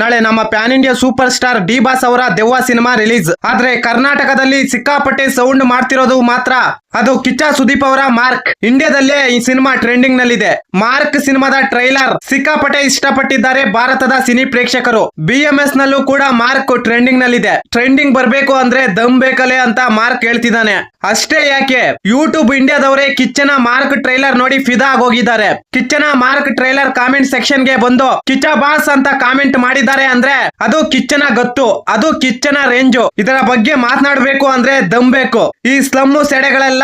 ನಾಳೆ ನಮ್ಮ PAN India super star D boss ಅವರ ದೆವ್ವ ಸಿನಿಮಾ ರಿಲೀಸ್. ಆದ್ರೆ ಕರ್ನಾಟಕದಲ್ಲಿ ಸಿಕ್ಕಾಪಟ್ಟೆ ಸೌಂಡ್ ಮಾಡ್ತಿರೋದು ಮಾತ್ರ ಅದು ಕಿಚ್ಚ ಸುದೀಪ್ ಅವರ ಮಾರ್ಕ್. ಇಂಡಿಯಾದಲ್ಲೇ ಈ ಸಿನಿಮಾ ಟ್ರೆಂಡಿಂಗ್ ನಲ್ಲಿದೆ. ಮಾರ್ಕ್ ಸಿನಿಮಾದ ಟ್ರೈಲರ್ ಸಿಕ್ಕಾಪಟ್ಟೆ ಇಷ್ಟಪಟ್ಟಿದ್ದಾರೆ ಭಾರತದ ಸಿನಿ ಪ್ರೇಕ್ಷಕರು. BMS ನಲ್ಲೂ ಕೂಡ ಮಾರ್ಕ್ ಟ್ರೆಂಡಿಂಗ್ ನಲ್ಲಿದೆ. ಟ್ರೆಂಡಿಂಗ್ ಬರ್ಬೇಕು ಅಂದ್ರೆ ದಮ್ ಬೇಕಲೆ ಅಂತ ಮಾರ್ಕ್ ಹೇಳ್ತಿದ್ದಾನೆ. ಅಷ್ಟೇ ಯಾಕೆ, ಯೂಟ್ಯೂಬ್ ಇಂಡಿಯಾದವರೇ ಕಿಚ್ಚನ ಮಾರ್ಕ್ ಟ್ರೈಲರ್ ನೋಡಿ ಫಿದಾ ಆಗೋಗಿದ್ದಾರೆ. ಕಿಚ್ಚನ ಮಾರ್ಕ್ ಟ್ರೈಲರ್ ಕಾಮೆಂಟ್ ಸೆಕ್ಷನ್ ಗೆ ಬಂದು ಕಿಚ್ಚ ಬಾಸ್ ಅಂತ ಕಾಮೆಂಟ್ ಮಾಡಿದ್ದಾರೆ ಅಂದ್ರೆ ಅದು ಕಿಚ್ಚನ ಗತ್ತು, ಅದು ಕಿಚ್ಚನ ರೇಂಜು. ಇದರ ಬಗ್ಗೆ ಮಾತನಾಡಬೇಕು ಅಂದ್ರೆ ದಮ್ ಬೇಕು. ಈ ಸ್ಲಮ್ಮು ಸೆಡೆಗಳೆಲ್ಲ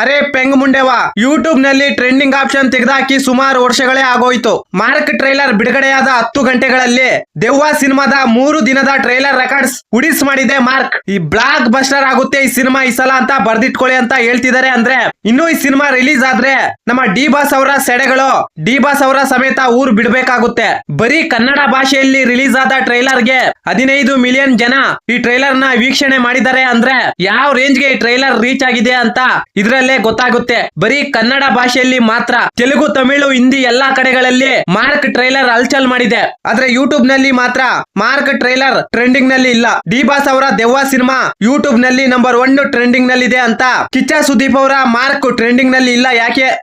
ಅರೆ ಪೆಂಗ್ ಮುಂಡೆವಾ ಯೂಟ್ಯೂಬ್ ನಲ್ಲಿ ಟ್ರೆಂಡಿಂಗ್ ಆಪ್ಷನ್ ತೆಗೆದಾಕಿ ಸುಮಾರು ವರ್ಷಗಳೇ ಆಗೋಯ್ತು. ಮಾರ್ಕ್ ಟ್ರೈಲರ್ ಬಿಡುಗಡೆಯಾದ 10 ಗಂಟೆಗಳಲ್ಲಿ ದೆವ್ವ ಸಿನಿಮಾದ 3 ದಿನದ ಟ್ರೈಲರ್ ರೆಕಾರ್ಡ್ಸ್ ಉಡಿಸ್ ಮಾಡಿದೆ ಮಾರ್ಕ್. ಈ ಬ್ಲಾಕ್ ಬಸ್ಟರ್ ಆಗುತ್ತೆ ಈ ಸಿನಿಮಾ ಈ ಸಲ ಅಂತ ಬರ್ದಿಟ್ಕೊಳ್ಳಿ ಅಂತ ಹೇಳ್ತಿದ್ದಾರೆ. ಅಂದ್ರೆ ಇನ್ನು ಈ ಸಿನಿಮಾ ರಿಲೀಸ್ ಆದ್ರೆ ನಮ್ಮ ಡಿ ಬಾಸ್ ಅವರ ಸೆಡೆಗಳು ಡಿ ಬಾಸ್ ಅವರ ಸಮೇತ ಊರ್ ಬಿಡ್ಬೇಕಾಗುತ್ತೆ. ಬರೀ ಕನ್ನಡ ಭಾಷೆಯಲ್ಲಿ ರಿಲೀಸ್ ಆದ ಟ್ರೈಲರ್ ಗೆ 15 ಮಿಲಿಯನ್ ಜನ ಈ ಟ್ರೈಲರ್ ನ ವೀಕ್ಷಣೆ ಮಾಡಿದ್ದಾರೆ. ಅಂದ್ರೆ ಯಾವ ರೇಂಜ್ ಗೆ ಈ ಟ್ರೈಲರ್ ರೀಚ್ ಆಗಿದೆ ಅಂತ ಇದ್ರಲ್ಲೇ ಗೊತ್ತಾಗುತ್ತೆ. ಬರೀ ಕನ್ನಡ ಭಾಷೆಯಲ್ಲಿ ಮಾತ್ರ, ತೆಲುಗು, ತಮಿಳು, ಹಿಂದಿ ಎಲ್ಲಾ ಕಡೆಗಳಲ್ಲಿ ಮಾರ್ಕ್ ಟ್ರೈಲರ್ ಹಲ್ಚಲ್ ಮಾಡಿದೆ. ಆದ್ರೆ ಯೂಟ್ಯೂಬ್ ನಲ್ಲಿ ಮಾತ್ರ ಮಾರ್ಕ್ ಟ್ರೈಲರ್ ಟ್ರೆಂಡಿಂಗ್ ನಲ್ಲಿ ಇಲ್ಲ. ಡಿ ಬಾಸ್ ಅವರ ದೆವ್ವ ಸಿನಿಮಾ ಯೂಟ್ಯೂಬ್ ನಲ್ಲಿ ನಂಬರ್ 1 ಟ್ರೆಂಡಿಂಗ್ ನಲ್ಲಿ ಇದೆ ಅಂತ ಕಿಚ್ಚ ಸುದೀಪ್ ಅವರ ಮಾರ್ಕ್ ಟ್ರೆಂಡಿಂಗ್ ನಲ್ಲಿ ಇಲ್ಲ.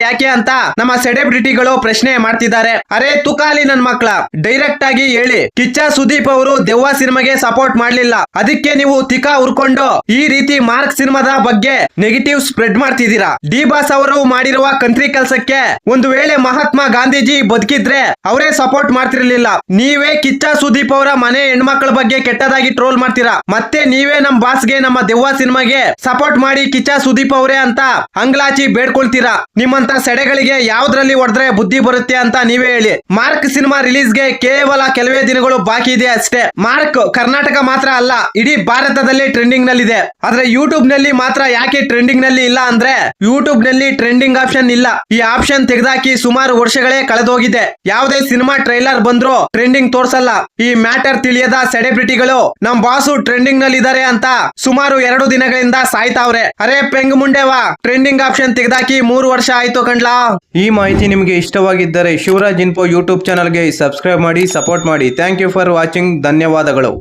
ಯಾಕೆ ಅಂತ ನಮ್ಮ ಸೆಲೆಬ್ರಿಟಿಗಳು ಪ್ರಶ್ನೆ ಮಾಡ್ತಿದ್ದಾರೆ. ಅರೆ ತುಕಾಲಿ ನನ್ ಮಕ್ಳ, ಡೈರೆಕ್ಟ್ ಆಗಿ ಹೇಳಿ, ಕಿಚ್ಚ ಸುದೀಪ್ ಅವರು ದೆವ್ವ ಸಿನಿಮಾಗೆ ಸಪೋರ್ಟ್ ಮಾಡ್ಲಿಲ್ಲ, ಅದಕ್ಕೆ ನೀವು ತಿಕಾ ಉರ್ಕೊಂಡು ಈ ರೀತಿ ಮಾರ್ಕ್ ಸಿನಿಮಾದ ಬಗ್ಗೆ ನೆಗೆಟಿವ್ ಸ್ಪ್ರೆಡ್ ಮಾಡ್ತಿದ್ದೀರಾ. ಡಿ ಬಾಸ್ ಅವರು ಮಾಡಿರುವ ಕಂತ್ರಿ ಕೆಲಸಕ್ಕೆ ಒಂದು ವೇಳೆ ಮಹಾತ್ಮ ಗಾಂಧೀಜಿ ಬದುಕಿದ್ರೆ ಅವರೇ ಸಪೋರ್ಟ್ ಮಾಡ್ತಿರ್ಲಿಲ್ಲ. ನೀವೇ ಕಿಚ್ಚ ಸುದೀಪ್ ಅವರ ಮನೆ ಹೆಣ್ಮಕ್ಳ ಬಗ್ಗೆ ಕೆಟ್ಟದಾಗಿ ಟ್ರೋಲ್ ಮಾಡ್ತೀರಾ. ಮತ್ತೆ ನೀವೇ ನಮ್ ಬಾಸ್ಗೆ, ನಮ್ಮ ದೆವ್ವ ಸಿನಿಮಾಗೆ ಸಪೋರ್ಟ್ ಮಾಡಿ ಕಿಚ್ಚ ಸುದೀಪ್ ಅವರೇ ಅಂತ ಅಂಗ್ಲಾಚಿ ಬೇಡ್ಕೊಳ್ತೀರಾ. ನಿಮ್ಮಂತ ಸೆಡೆಗಳಿಗೆ ಯಾವ್ದ್ರಲ್ಲಿ ಹೊಡೆದ್ರೆ ಬುದ್ಧಿ ಬರುತ್ತೆ ಅಂತ ನೀವೇ ಹೇಳಿ. ಮಾರ್ಕ್ ಸಿನಿಮಾ ರಿಲೀಸ್ ಗೆ ಕೇವಲ ಕೆಲವೇ ದಿನಗಳು ಬಾಕಿ ಇದೆ ಅಷ್ಟೇ. ಮಾರ್ಕ್ ಕರ್ನಾಟಕ ಮಾತ್ರ ಅಲ್ಲ, ಇಡೀ ಭಾರತದಲ್ಲಿ ಟ್ರೆಂಡಿಂಗ್ ನಲ್ಲಿದೆ. ಆದ್ರೆ ಯೂಟ್ಯೂಬ್ ನಲ್ಲಿ ಮಾತ್ರ ಯಾಕೆ ಟ್ರೆಂಡಿಂಗ್ ನಲ್ಲಿ ಇಲ್ಲ ಅಂದ್ರೆ ಯೂಟ್ಯೂಬ್ ನಲ್ಲಿ ಟ್ರೆಂಡಿಂಗ್ ಆಪ್ಷನ್ ಇಲ್ಲ. ಈ ಆಪ್ಷನ್ ತೆಗೆದಾಕಿ ಸುಮಾರು ವರ್ಷಗಳೇ ಕಳೆದೋಗಿದೆ. ಯಾವುದೇ ಸಿನಿಮಾ ಟ್ರೈಲರ್ ಬಂದ್ರು ಟ್ರೆಂಡಿಂಗ್ ತೋರ್ಸಲ್ಲ. ಈ ಮ್ಯಾಟರ್ ತಿಳಿಯದ ಸೆಲೆಬ್ರಿಟಿಗಳು ನಮ್ ಬಾಸು ಟ್ರೆಂಡಿಂಗ್ ನಲ್ಲಿ ಇದಾರೆ ಅಂತ ಸುಮಾರು 2 ದಿನಗಳಿಂದ ಸಾಯ್ತಾವ್ರೆ. ಅರೆ ಪೆಂಗ್ ಮುಂಡೆವಾ, ಟ್ರೆಂಡಿಂಗ್ ಆಪ್ಷನ್ ತೆಗೆದಾಕಿ 3 ವರ್ಷ ಆಯ್ತು ಕಣ್ಲಾ. ಈ ಮಾಹಿತಿ ನಿಮಗೆ ಇಷ್ಟವಾಗಿದ್ದರೆ ಶಿವರಾಜ್ ಇನ್ಫೋ ಯೂಟ್ಯೂಬ್ ಚಾನಲ್ಗೆ ಸಬ್ಸ್ಕ್ರೈಬ್ ಮಾಡಿ, ಸಪೋರ್ಟ್ ಮಾಡಿ. Thank you for watching. ಧನ್ಯವಾದಗಳು.